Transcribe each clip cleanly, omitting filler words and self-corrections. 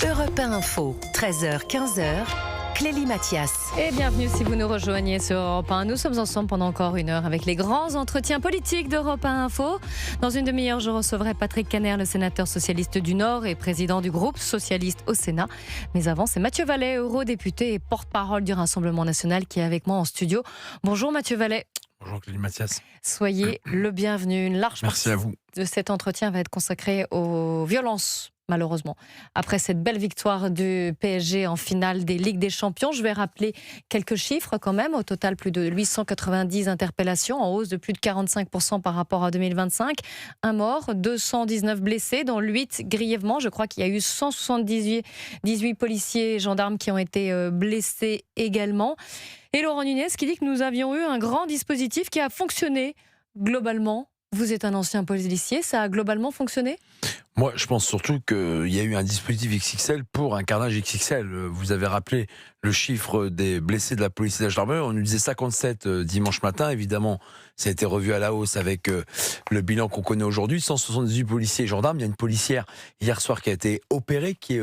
Europe 1 Info, 13h-15h, Clélie Mathias. Et bienvenue si vous nous rejoignez sur Europe 1. Nous sommes ensemble pendant encore une heure avec les grands entretiens politiques d'Europe 1 Info. Dans une demi-heure, je recevrai Patrick Kanner, le sénateur socialiste du Nord et président du groupe socialiste au Sénat. Mais avant, c'est Mathieu Vallet, eurodéputé et porte-parole du Rassemblement national qui est avec moi en studio. Bonjour Mathieu Vallet. Bonjour Clélie Mathias. Soyez le bienvenu. Une large Merci à vous. de cet entretien va être consacrée aux violences, malheureusement. Après cette belle victoire du PSG en finale des Ligues des Champions, je vais rappeler quelques chiffres quand même. Au total, plus de 890 interpellations, en hausse de plus de 45% par rapport à 2025. Un mort, 219 blessés, dont 8 grièvement. Je crois qu'il y a eu 178 policiers et gendarmes qui ont été blessés également. Et Laurent Nunez qui dit que nous avions eu un grand dispositif qui a fonctionné globalement. Vous êtes un ancien policier, ça a globalement fonctionné ? Moi, je pense surtout qu'il y a eu un dispositif XXL pour un carnage XXL. Vous avez rappelé le chiffre des blessés de la police et de la gendarmerie. On nous disait 57 dimanche matin. Évidemment, ça a été revu à la hausse avec le bilan qu'on connaît aujourd'hui. 178 policiers et gendarmes. Il y a une policière hier soir qui a été opérée, qui est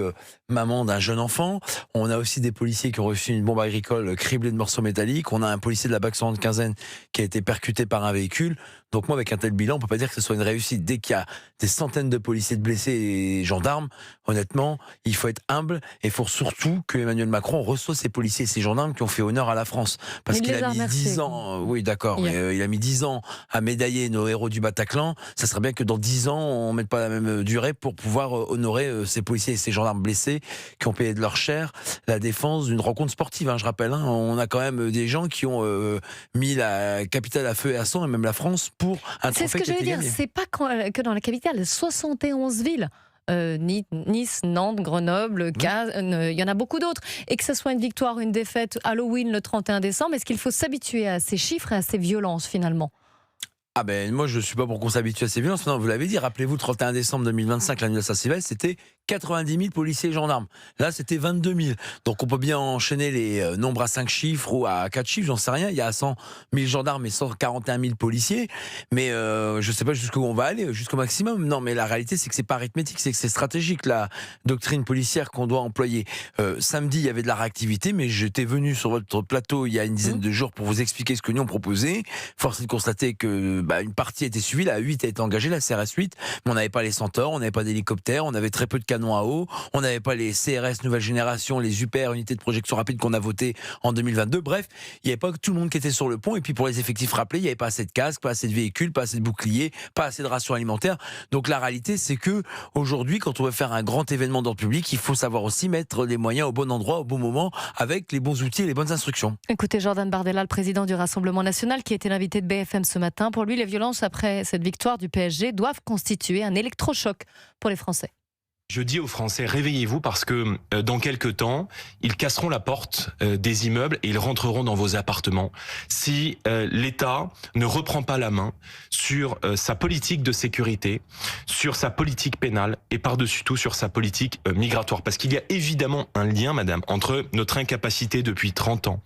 maman d'un jeune enfant. On a aussi des policiers qui ont reçu une bombe agricole criblée de morceaux métalliques. On a un policier de la BAC 115 qui a été percuté par un véhicule. Donc moi, avec un tel bilan, on ne peut pas dire que ce soit une réussite. Dès qu'il y a des centaines de policiers blessés et gendarmes, honnêtement, il faut être humble et il faut surtout que Emmanuel Macron reçoive ces policiers et ces gendarmes qui ont fait honneur à la France. Parce qu'il a mis 10 ans, oui d'accord, mais il a mis 10 ans à médailler nos héros du Bataclan. Ça serait bien que dans 10 ans, on ne mette pas la même durée pour pouvoir honorer ces policiers et ces gendarmes blessés qui ont payé de leur chair la défense d'une rencontre sportive. Je rappelle, on a quand même des gens qui ont mis la capitale à feu et à sang, et même la France, pour un trophée. C'est ce que j'allais dire, c'est pas que dans la capitale, 71 villes. Nice, Nantes, Grenoble, Cannes, il y en a beaucoup d'autres. Et que ce soit une victoire, une défaite, Halloween le 31 décembre, est-ce qu'il faut s'habituer à ces chiffres et à ces violences finalement ? Ah ben moi je suis pas pour qu'on s'habitue à ces violences. Non, vous l'avez dit, rappelez-vous le 31 décembre 2025, l'année de Saint-Sylvestre, c'était 90 000 policiers et gendarmes. Là c'était 22 000. Donc on peut bien enchaîner les nombres à 5 chiffres ou à 4 chiffres, j'en sais rien. Il y a 100 000 gendarmes et 141 000 policiers. Mais je sais pas jusqu'où on va aller, jusqu'au maximum. Non, mais la réalité c'est que c'est pas arithmétique, c'est que c'est stratégique la doctrine policière qu'on doit employer. Samedi il y avait de la réactivité, mais j'étais venu sur votre plateau il y a une dizaine de jours pour vous expliquer ce que nous on proposait. Force est de constater que une partie a été suivie, la 8 a été engagée, la CRS 8, mais on n'avait pas les Centaures, on n'avait pas d'hélicoptères, on avait très peu de canons à eau, on n'avait pas les CRS nouvelle génération, les UPR, unités de projection rapide qu'on a voté en 2022. Bref, il n'y avait pas tout le monde qui était sur le pont, et puis pour les effectifs rappelés, il n'y avait pas assez de casques, pas assez de véhicules, pas assez de boucliers, pas assez de rations alimentaires. Donc la réalité, c'est que aujourd'hui, quand on veut faire un grand événement d'ordre public, il faut savoir aussi mettre les moyens au bon endroit, au bon moment, avec les bons outils et les bonnes instructions. Écoutez Jordan Bardella, le président du Rassemblement national, qui était l'invité de BFM ce matin. Pour lui, les violences après cette victoire du PSG doivent constituer un électrochoc pour les Français. Je dis aux Français, réveillez-vous parce que dans quelques temps, ils casseront la porte des immeubles et ils rentreront dans vos appartements. Si l'État ne reprend pas la main sur sa politique de sécurité, sur sa politique pénale et par-dessus tout sur sa politique migratoire. Parce qu'il y a évidemment un lien, madame, entre notre incapacité depuis 30 ans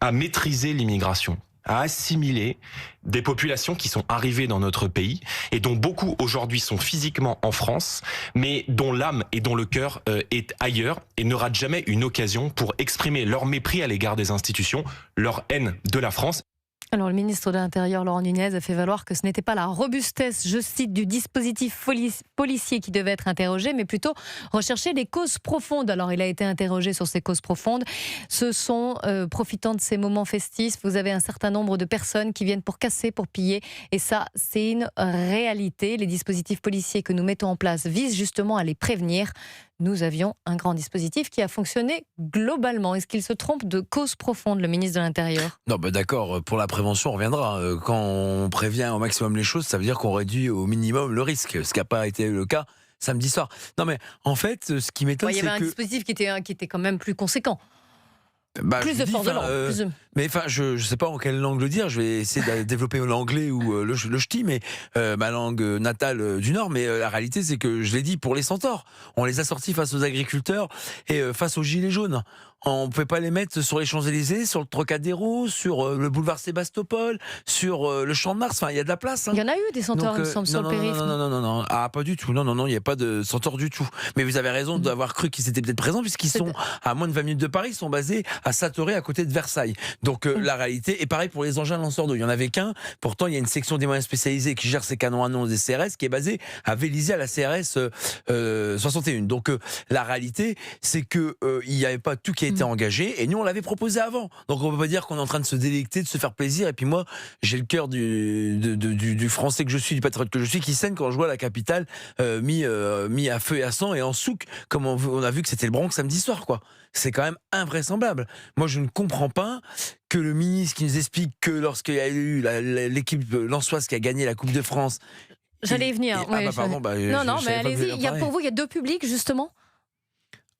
à maîtriser l'immigration, à assimiler des populations qui sont arrivées dans notre pays et dont beaucoup aujourd'hui sont physiquement en France, mais dont l'âme et dont le cœur est ailleurs et ne ratent jamais une occasion pour exprimer leur mépris à l'égard des institutions, leur haine de la France. Alors, le ministre de l'Intérieur, Laurent Nunez, a fait valoir que ce n'était pas la robustesse, je cite, du dispositif policier qui devait être interrogé, mais plutôt rechercher les causes profondes. Alors, il a été interrogé sur ces causes profondes. Ce sont, profitant de ces moments festifs, vous avez un certain nombre de personnes qui viennent pour casser, pour piller. Et ça, c'est une réalité. Les dispositifs policiers que nous mettons en place visent justement à les prévenir. Nous avions un grand dispositif qui a fonctionné globalement. Est-ce qu'il se trompe de cause profonde, le ministre de l'Intérieur ? Non, d'accord, pour la prévention, on reviendra. Quand on prévient au maximum les choses, ça veut dire qu'on réduit au minimum le risque, ce qui n'a pas été le cas samedi soir. Non, mais en fait, ce qui m'étonne, c'est que... Il y avait un dispositif qui était quand même plus conséquent. Bah, Plus je de vous dis, force de enfin, langue. Plus de- Mais enfin, je sais pas en quelle langue le dire. Je vais essayer de développer l'anglais ou le ch'ti, mais ma langue natale du Nord. Mais la réalité, c'est que je l'ai dit pour les centaures. On les a sortis face aux agriculteurs et face aux gilets jaunes. On pouvait pas les mettre sur les Champs-Élysées, sur le Trocadéro, sur le boulevard Sébastopol, sur le Champ de Mars. Enfin, il y a de la place. Hein. Il y en a eu des centaures, il me Donc, semble, sur le non, périph'. non. Ah, pas du tout. Non, il n'y a pas de centaures du tout. Mais vous avez raison d'avoir cru qu'ils étaient peut-être présents, puisqu'ils sont à moins de 20 minutes de Paris, ils sont basés à Satoré, à côté de Versailles. Donc, la réalité, et pareil pour les engins lanceurs d'eau. Il n'y en avait qu'un. Pourtant, il y a une section des moyens spécialisés qui gère ces canons à non des CRS, qui est basée à Vélizy, à la CRS 61. Donc, la réalité, c'est que il n'y avait pas tout qui a été engagé, et nous, on l'avait proposé avant. Donc, on peut pas dire qu'on est en train de se délecter, de se faire plaisir. Et puis moi, j'ai le cœur du Français que je suis, du patriote que je suis, qui saigne quand je vois la capitale mis à feu et à sang et en souk, comme on a vu que c'était le Bronx samedi soir, quoi. C'est quand même invraisemblable. Moi, je ne comprends pas que le ministre qui nous explique que lorsqu'il y a eu l'équipe lensoise qui a gagné la Coupe de France. J'allais y venir. Ah ouais, bah pardon, non, mais allez-y. Pour vous, il y a deux publics, justement.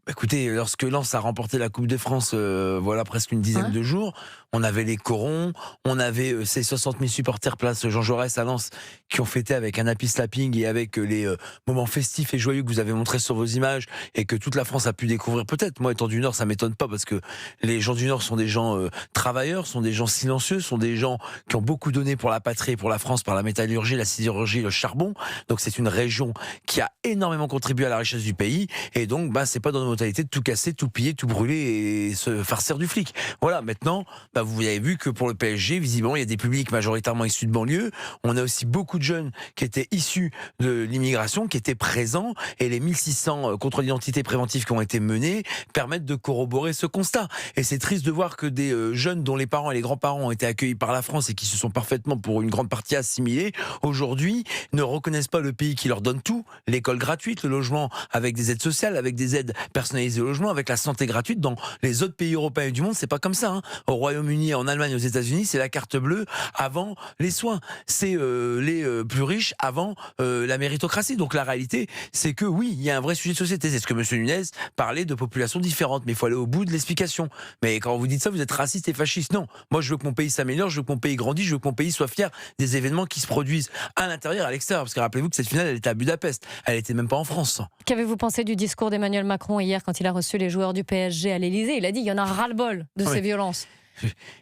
Écoutez, lorsque Lens a remporté la Coupe de France, voilà presque une dizaine de jours, on avait les corons, on avait ces 60 000 supporters place Jean Jaurès à Lens qui ont fêté avec un happy slapping et avec les moments festifs et joyeux que vous avez montrés sur vos images et que toute la France a pu découvrir peut-être. Moi, étant du Nord, ça m'étonne pas parce que les gens du Nord sont des gens travailleurs, sont des gens silencieux, sont des gens qui ont beaucoup donné pour la patrie et pour la France par la métallurgie, la sidérurgie, le charbon. Donc c'est une région qui a énormément contribué à la richesse du pays et donc c'est pas dans nos mentalités de tout casser, tout piller, tout brûler et se farcir du flic. Voilà, maintenant, vous avez vu que pour le PSG, visiblement, il y a des publics majoritairement issus de banlieue. On a aussi beaucoup de jeunes qui étaient issus de l'immigration, qui étaient présents, et les 1600 contrôles d'identité préventifs qui ont été menés permettent de corroborer ce constat. Et c'est triste de voir que des jeunes dont les parents et les grands-parents ont été accueillis par la France et qui se sont parfaitement, pour une grande partie, assimilés, aujourd'hui, ne reconnaissent pas le pays qui leur donne tout, l'école gratuite, le logement avec des aides sociales, avec des aides personnalisées au logement, avec la santé gratuite. Dans les autres pays européens du monde, c'est pas comme ça. Hein. Au Royaume-Uni, en Allemagne, aux États-Unis, c'est la carte bleue avant les soins. C'est les plus riches avant la méritocratie. Donc la réalité, c'est que oui, il y a un vrai sujet de société. C'est ce que M. Nunez parlait de populations différentes. Mais il faut aller au bout de l'explication. Mais quand vous dites ça, vous êtes raciste et fasciste. Non. Moi, je veux que mon pays s'améliore, je veux que mon pays grandisse, je veux que mon pays soit fier des événements qui se produisent à l'intérieur et à l'extérieur. Parce que rappelez-vous que cette finale, elle était à Budapest. Elle était même pas en France. Qu'avez-vous pensé du discours d'Emmanuel Macron hier quand il a reçu les joueurs du PSG à l'Élysée? Il a dit il y en a ras-le-bol de ces violences.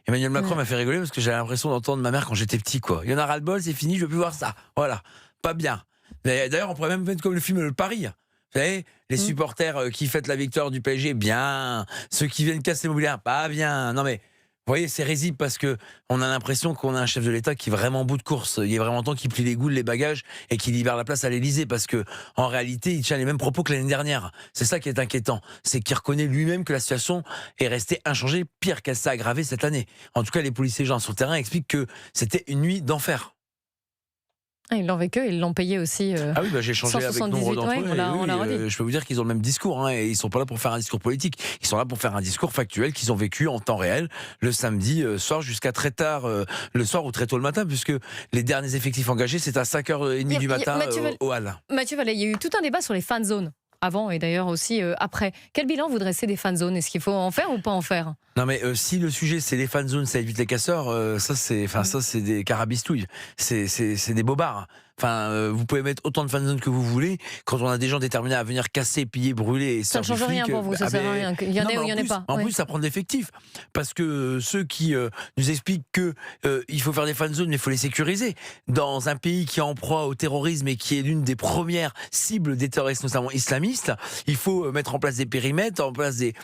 Emmanuel Macron m'a fait rigoler parce que j'avais l'impression d'entendre ma mère quand j'étais petit, quoi. Il y en a ras-le-bol, c'est fini, je veux plus voir ça. Voilà, pas bien. D'ailleurs, on pourrait même faire comme le film Le Paris. Vous savez, les supporters qui fêtent la victoire du PSG, bien. Ceux qui viennent casser le mobilier, pas bien. Non mais, vous voyez, c'est risible parce que on a l'impression qu'on a un chef de l'État qui est vraiment en bout de course. Il est vraiment temps qu'il plie les goules, les bagages et qu'il libère la place à l'Élysée parce que, en réalité, il tient les mêmes propos que l'année dernière. C'est ça qui est inquiétant. C'est qu'il reconnaît lui-même que la situation est restée inchangée, pire qu'elle s'est aggravée cette année. En tout cas, les policiers gens sur le terrain expliquent que c'était une nuit d'enfer. Ils l'ont vécu, ils l'ont payé aussi. Ah oui, j'ai échangé avec nombre d'entre eux. On l'a redit. Je peux vous dire qu'ils ont le même discours, et ils sont pas là pour faire un discours politique. Ils sont là pour faire un discours factuel qu'ils ont vécu en temps réel le samedi soir jusqu'à très tard le soir ou très tôt le matin, puisque les derniers effectifs engagés, c'est à 5h30 du matin au Hall. Mathieu Vallet, il y a eu tout un débat sur les fan zones. Avant et d'ailleurs aussi après. Quel bilan vous dressez des fan zones? Est-ce qu'il faut en faire ou pas en faire? Non mais si le sujet c'est les fan zones, ça évite les casseurs, ça c'est des carabistouilles, c'est des bobards. Enfin, vous pouvez mettre autant de fan zones que vous voulez. Quand on a des gens déterminés à venir casser, piller, brûler, et ça ne change rien pour vous, ça sert à rien. Il y en a ou il y en a pas. En plus, ça prend de l'effectif, parce que ceux qui nous expliquent que il faut faire des fan zones, mais il faut les sécuriser. Dans un pays qui est en proie au terrorisme et qui est l'une des premières cibles des terroristes, notamment islamistes, il faut mettre en place des périmètres, en place des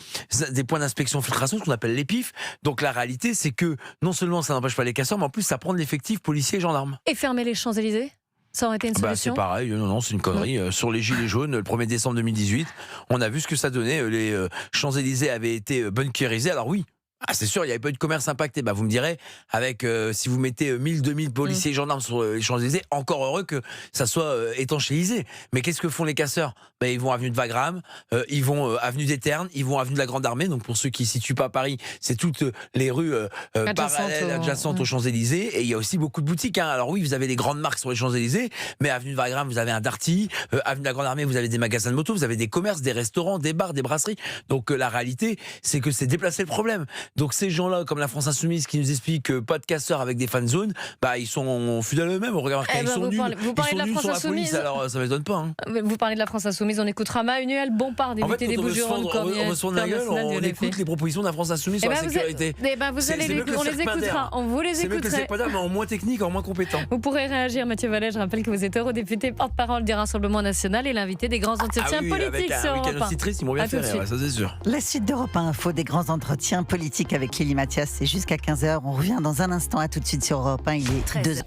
points d'inspection filtration, ce qu'on appelle les PIF. Donc la réalité, c'est que non seulement ça n'empêche pas les casseurs, mais en plus ça prend de l'effectif policiers et gendarmes. Et fermer les Champs-Élysées? Ça aurait été une solution? C'est pareil, non, c'est une connerie. Sur les Gilets jaunes, le 1er décembre 2018, on a vu ce que ça donnait. Les Champs-Élysées avaient été bunkérisés. Alors oui, c'est sûr, il n'y avait pas eu de commerce impacté. Vous me direz, avec si vous mettez 1000, 2000 policiers et gendarmes sur les Champs-Élysées, encore heureux que ça soit étanchéisé. Mais qu'est-ce que font les casseurs? Ils vont avenue de Wagram, ils vont avenue des Ternes, ils vont avenue de la Grande Armée. Donc pour ceux qui ne se situent pas à Paris, c'est toutes les rues parallèles, adjacentes aux Champs-Élysées. Et il y a aussi beaucoup de boutiques. Alors oui, vous avez les grandes marques sur les Champs-Élysées, mais avenue de Wagram, vous avez un Darty, avenue de la Grande Armée, vous avez des magasins de moto, vous avez des commerces, des restaurants, des bars, des brasseries. Donc la réalité, c'est que c'est déplacer le problème. Donc ces gens-là, comme la France Insoumise, qui nous expliquent que pas de casseurs avec des fan zones, bah ils sont fidèles à eux-mêmes. Regarde, ils sont nuls. Vous parlez de la France sur la Insoumise. police, alors ça m'étonne pas. Hein. Vous parlez de la France Insoumise, on écoutera Manuel Bompard, député des Bouches-du-Rhône. On se rend la gueule, on écoute les propositions de la France Insoumise sur la sécurité. On les écoutera, on vous les écouterez. C'est mieux que le CEPADA, mais en moins technique, en moins compétent. Vous pourrez réagir, Mathieu Vallet. Je rappelle que vous êtes eurodéputé, porte-parole du Rassemblement National et l'invité des grands entretiens politiques sur Europe 1. Ils m'ont bien fait rire, ça c'est sûr. La suite d'Europe 1 Info, des grands entretiens politiques avec Clélie Mathias, c'est jusqu'à 15h. On revient dans un instant, à tout de suite sur Europe 1, il est 2h.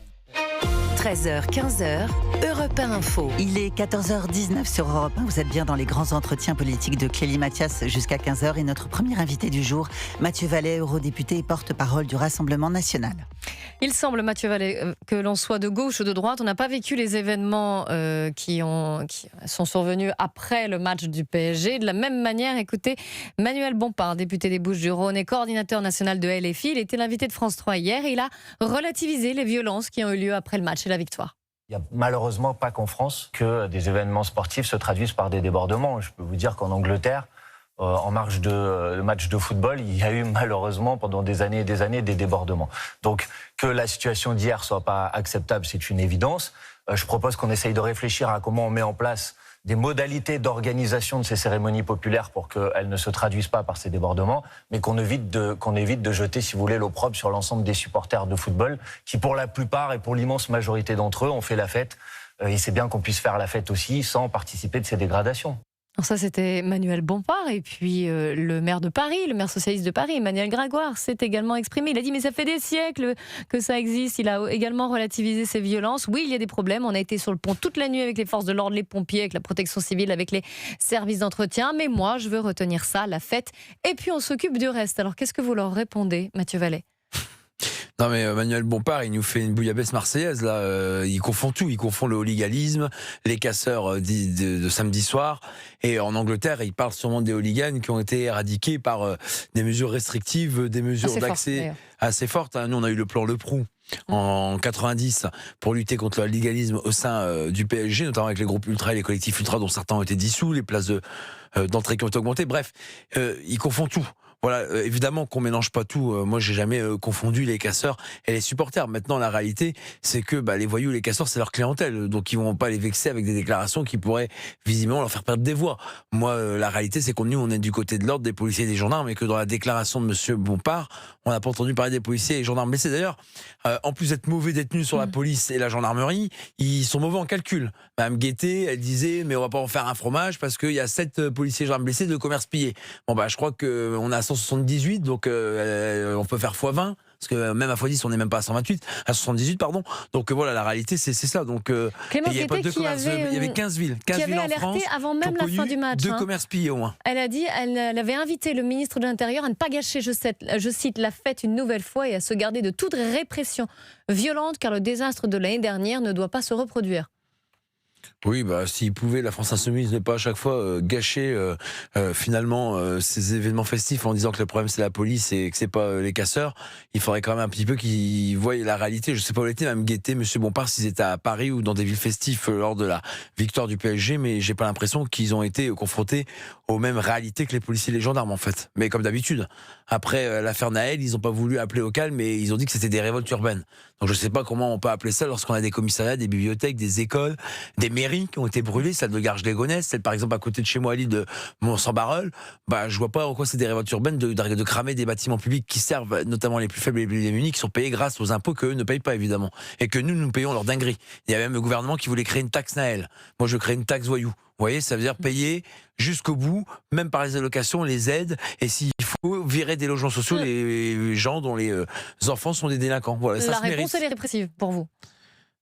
13h, 15h, Europe 1 Info. Il est 14h19 sur Europe 1. Vous êtes bien dans les grands entretiens politiques de Clélie Mathias jusqu'à 15h. Et notre premier invité du jour, Mathieu Vallet, eurodéputé et porte-parole du Rassemblement National. Il semble, Mathieu Vallet, que l'on soit de gauche ou de droite, on n'a pas vécu les événements qui sont survenus après le match du PSG. De la même manière, écoutez, Manuel Bompard, député des Bouches-du-Rhône et coordinateur national de LFI, il était l'invité de France 3 hier et il a relativisé les violences qui ont eu lieu après le match et la victoire. Il n'y a malheureusement pas qu'en France que des événements sportifs se traduisent par des débordements. Je peux vous dire qu'en Angleterre, en marge de match de football, il y a eu malheureusement pendant des années et des années des débordements. Donc que la situation d'hier soit pas acceptable, c'est une évidence. Je propose qu'on essaye de réfléchir à comment on met en place des modalités d'organisation de ces cérémonies populaires pour qu'elles ne se traduisent pas par ces débordements, mais qu'on évite de jeter, si vous voulez, l'opprobre sur l'ensemble des supporters de football, qui pour la plupart et pour l'immense majorité d'entre eux ont fait la fête. Et c'est bien qu'on puisse faire la fête aussi sans participer de ces dégradations. Alors ça, c'était Manuel Bompard. Et puis le maire de Paris, le maire socialiste de Paris, Emmanuel Grégoire, s'est également exprimé. Il a dit, mais ça fait des siècles que ça existe. Il a également relativisé ces violences. Oui, il y a des problèmes. On a été sur le pont toute la nuit avec les forces de l'ordre, les pompiers, avec la protection civile, avec les services d'entretien. Mais moi, je veux retenir ça, la fête. Et puis on s'occupe du reste. Alors qu'est-ce que vous leur répondez, Mathieu Vallet ? Non mais Manuel Bompard, il nous fait une bouillabaisse marseillaise là. Il confond tout, il confond le hooligalisme, les casseurs de samedi soir. Et en Angleterre, il parle sûrement des hooligans qui ont été éradiqués par des mesures restrictives, des mesures d'accès assez fortes. Nous, on a eu le plan Le Prou en 90 pour lutter contre le hooliganisme au sein du PSG, notamment avec les groupes ultra et les collectifs ultra dont certains ont été dissous, les places d'entrée qui ont été augmentées. Bref, il confond tout. Voilà, évidemment qu'on mélange pas tout. Moi, j'ai jamais confondu les casseurs et les supporters. Maintenant, la réalité, c'est que les voyous, les casseurs, c'est leur clientèle. Donc, ils vont pas les vexer avec des déclarations qui pourraient visiblement leur faire perdre des voix. Moi, la réalité, c'est qu'on on est du côté de l'ordre, des policiers et des gendarmes, et que dans la déclaration de Monsieur Bompard, on n'a pas entendu parler des policiers et des gendarmes blessés. D'ailleurs, en plus d'être mauvais détenus sur la police et la gendarmerie, ils sont mauvais en calcul. Madame Guettet, elle disait, mais on va pas en faire un fromage parce qu'il y a 7 policiers et gendarmes blessés de commerce pillé. Bon, je crois qu'on a 178, donc on peut faire x20, parce que même à x10, on n'est même pas à 128, à 78, pardon. Donc voilà, la réalité, c'est ça. Donc il y avait 15 villes, 15 villes en France, avant même la fin du match. 2 commerces pillés au moins. Elle a dit, elle avait invité le ministre de l'Intérieur à ne pas gâcher, je cite, la fête une nouvelle fois et à se garder de toute répression violente, car le désastre de l'année dernière ne doit pas se reproduire. Oui, s'il pouvait, la France Insoumise, ne pas à chaque fois gâcher finalement ces événements festifs en disant que le problème c'est la police et que c'est pas les casseurs, il faudrait quand même un petit peu qu'ils voient la réalité. Je sais pas où était même Guettet, Monsieur Bompard, s'ils étaient à Paris ou dans des villes festives lors de la victoire du PSG, mais j'ai pas l'impression qu'ils ont été confrontés aux mêmes réalités que les policiers et les gendarmes en fait. Mais comme d'habitude, après l'affaire Naël, ils ont pas voulu appeler au calme, mais ils ont dit que c'était des révoltes urbaines. Donc je sais pas comment on peut appeler ça lorsqu'on a des commissariats, des bibliothèques, des écoles, des mairies qui ont été brûlées, celle de Garges-les-Gonesse, celle par exemple à côté de chez moi à Lille de Mont-Saint-Barreul. Je vois pas en quoi c'est des révoltes urbaines de cramer des bâtiments publics qui servent notamment les plus faibles et les plus démunis, qui sont payés grâce aux impôts qu'eux ne payent pas évidemment, et que nous payons leur dinguerie. Il y a même le gouvernement qui voulait créer une taxe Naël. Moi je crée une taxe voyou. Vous voyez, ça veut dire payer jusqu'au bout, même par les allocations, les aides, et s'il faut virer des logements sociaux les gens dont les enfants sont des délinquants. Voilà, ça la se réponse, mérite. elle est répressive pour vous.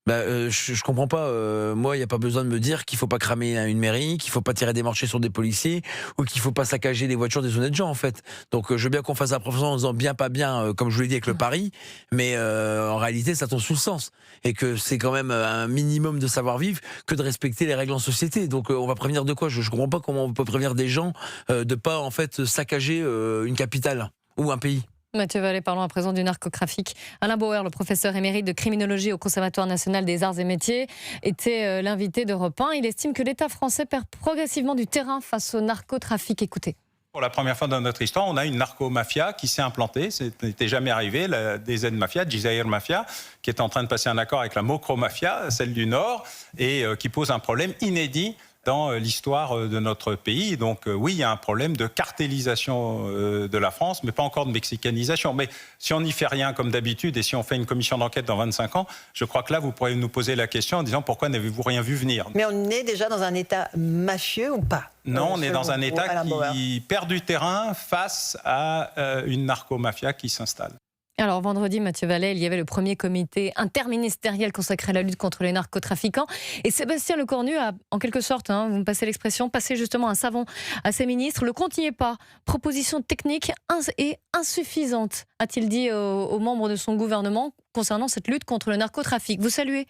Je comprends pas. Moi, il n'y a pas besoin de me dire qu'il faut pas cramer une mairie, qu'il faut pas tirer des marchés sur des policiers, ou qu'il faut pas saccager les voitures des honnêtes gens, en fait. Donc, je veux bien qu'on fasse la profession en disant bien, pas bien, comme je vous l'ai dit avec le pari, mais en réalité, ça tombe sous le sens. Et que c'est quand même un minimum de savoir-vivre que de respecter les règles en société. Donc, on va prévenir de quoi ? Je comprends pas comment on peut prévenir des gens de pas, en fait, saccager une capitale ou un pays. Mathieu Vallet, parlons à présent du narcotrafic. Alain Bauer, le professeur émérite de criminologie au Conservatoire national des arts et métiers, était l'invité d'Europe 1. Il estime que l'État français perd progressivement du terrain face au narcotrafic. Écoutez. Pour la première fois dans notre histoire, on a une narco-mafia qui s'est implantée. Ce n'était jamais arrivé. La DZ Mafia, Jazeera Mafia, qui est en train de passer un accord avec la Mokro Mafia, celle du Nord, et qui pose un problème inédit dans l'histoire de notre pays. Donc oui, il y a un problème de cartélisation de la France, mais pas encore de mexicanisation. Mais si on n'y fait rien comme d'habitude et si on fait une commission d'enquête dans 25 ans, je crois que là, vous pourrez nous poser la question en disant pourquoi n'avez-vous rien vu venir? Mais on est déjà dans un État mafieux ou pas? Non, on est dans un État qui perd du terrain face à une narco-mafia qui s'installe. Alors vendredi, Mathieu Vallet, il y avait le premier comité interministériel consacré à la lutte contre les narcotrafiquants. Et Sébastien Lecornu a, en quelque sorte, vous me passez l'expression, passé justement un savon à ses ministres. Le compte n'y est pas. Proposition technique et insuffisante, a-t-il dit aux membres de son gouvernement concernant cette lutte contre le narcotrafic. Vous saluez?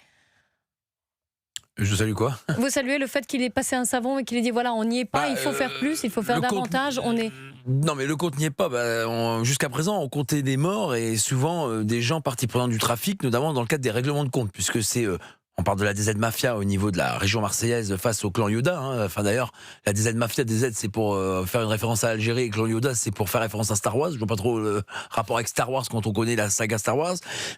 Je salue quoi? Vous saluez le fait qu'il ait passé un savon et qu'il ait dit voilà, on n'y est pas, il faut faire plus, il faut faire davantage, on est... Non, mais le compte n'y est pas. Jusqu'à présent, on comptait des morts et souvent des gens partie prenante du trafic, notamment dans le cadre des règlements de compte, puisque c'est... On parle de la DZ Mafia au niveau de la région marseillaise face au clan Yoda. Enfin d'ailleurs, la DZ Mafia, DZ c'est pour faire une référence à Algérie et clan Yoda c'est pour faire référence à Star Wars. Je vois pas trop le rapport avec Star Wars quand on connaît la saga Star Wars.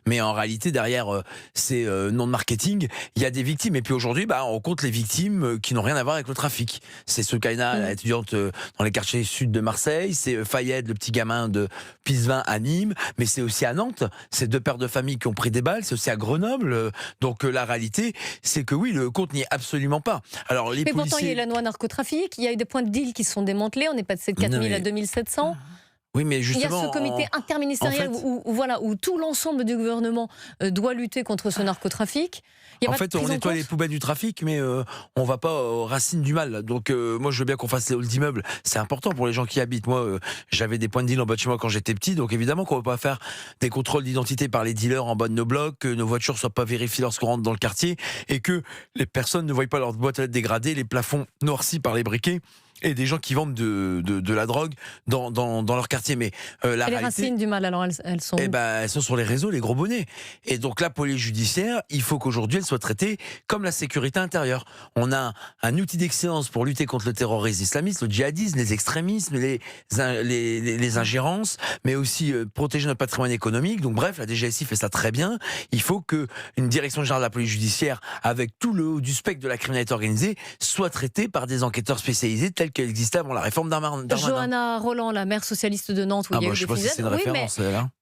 Mais en réalité, derrière ces noms de marketing, il y a des victimes. Et puis aujourd'hui, on compte les victimes qui n'ont rien à voir avec le trafic. C'est Soukaina, la étudiante dans les quartiers sud de Marseille. C'est Fayed, le petit gamin de Pisevin à Nîmes. Mais c'est aussi à Nantes. C'est 2 pères de famille qui ont pris des balles. C'est aussi à Grenoble. Donc la réalité, c'est que oui, le compte n'y est absolument pas. Alors, les policiers... pourtant, il y a eu la loi narcotrafic, il y a eu des points de deal qui se sont démantelés, on est passé de 4000 à 2700. Oui, mais justement, il y a ce comité interministériel où tout l'ensemble du gouvernement doit lutter contre ce narcotrafic. En fait, on nettoie les poubelles du trafic, mais on va pas aux racines du mal. Donc, moi, je veux bien qu'on fasse les halls d'immeubles. C'est important pour les gens qui y habitent. Moi, j'avais des points de deal en bas de chez moi quand j'étais petit. Donc, évidemment qu'on ne va pas faire des contrôles d'identité par les dealers en bas de nos blocs, que nos voitures ne soient pas vérifiées lorsqu'on rentre dans le quartier et que les personnes ne voient pas leur boîte à lettres dégradée, les plafonds noircis par les briquets. Et des gens qui vendent de la drogue dans leur quartier. Mais la réalité, les racines du mal, alors elles sont où? Elles sont sur les réseaux, les gros bonnets. Et donc la police judiciaire, il faut qu'aujourd'hui elle soit traitée comme la sécurité intérieure. On a un outil d'excellence pour lutter contre le terrorisme islamiste, le djihadisme, les extrémismes, les ingérences, mais aussi protéger notre patrimoine économique. Donc bref, la DGSI fait ça très bien. Il faut qu'une direction générale de la police judiciaire, avec tout le haut du spectre de la criminalité organisée, soit traitée par des enquêteurs spécialisés tels qu'elle existait avant la réforme Darmanin. Johanna Roland, la maire socialiste de Nantes, où il y a eu des dizaines,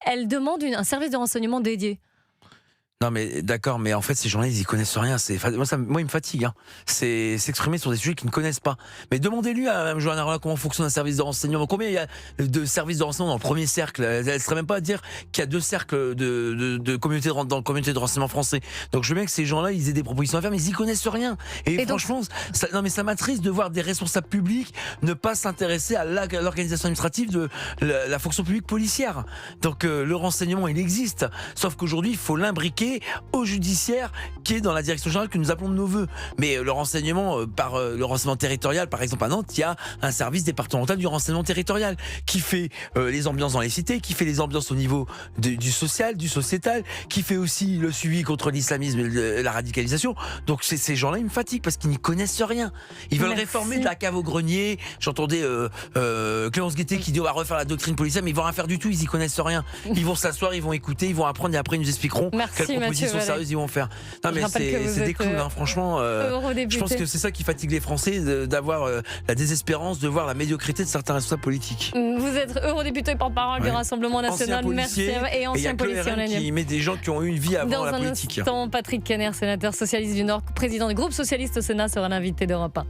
elle demande un service de renseignement dédié. Non mais d'accord, mais en fait ces journalistes ils connaissent rien. Moi il me fatigue. C'est s'exprimer sur des sujets qu'ils ne connaissent pas. Mais demandez-lui à Mme Johanna Roland comment fonctionne un service de renseignement. Combien il y a de services de renseignement dans le premier cercle? Elle ne serait même pas à dire qu'il y a 2 cercles de communauté dans le communauté de renseignement français. Donc je veux bien que ces gens-là ils aient des propositions à faire, mais ils y connaissent rien. Et franchement, ça m'attriste de voir des responsables publics ne pas s'intéresser à l'organisation administrative de la fonction publique policière. Donc le renseignement il existe, sauf qu'aujourd'hui il faut l'imbriquer au judiciaire qui est dans la direction générale que nous appelons de nos voeux. Mais le renseignement le renseignement territorial, par exemple à Nantes, il y a un service départemental du renseignement territorial qui fait les ambiances dans les cités, qui fait les ambiances au niveau du social, du sociétal, qui fait aussi le suivi contre l'islamisme et la radicalisation. Donc ces gens-là, ils me fatiguent parce qu'ils n'y connaissent rien. Ils veulent réformer de la cave au grenier. J'entendais Clémence Guettet qui dit on va refaire la doctrine policière, mais ils vont rien faire du tout, ils y connaissent rien. Ils vont s'asseoir, ils vont écouter, ils vont apprendre et après ils nous expliqueront quelles propositions sérieuses ils vont faire. Non mais c'est des clowns, franchement. Je pense que c'est ça qui fatigue les Français, d'avoir la désespérance, de voir la médiocrité de certains responsables politiques. Vous êtes eurodéputé porte-parole du Rassemblement National, merci, et ancien policier en qui met des gens qui ont eu une vie avant la politique. Dans un instant, Patrick Kenner, sénateur socialiste du Nord, président du groupe socialiste au Sénat, sera l'invité d'Europe 1.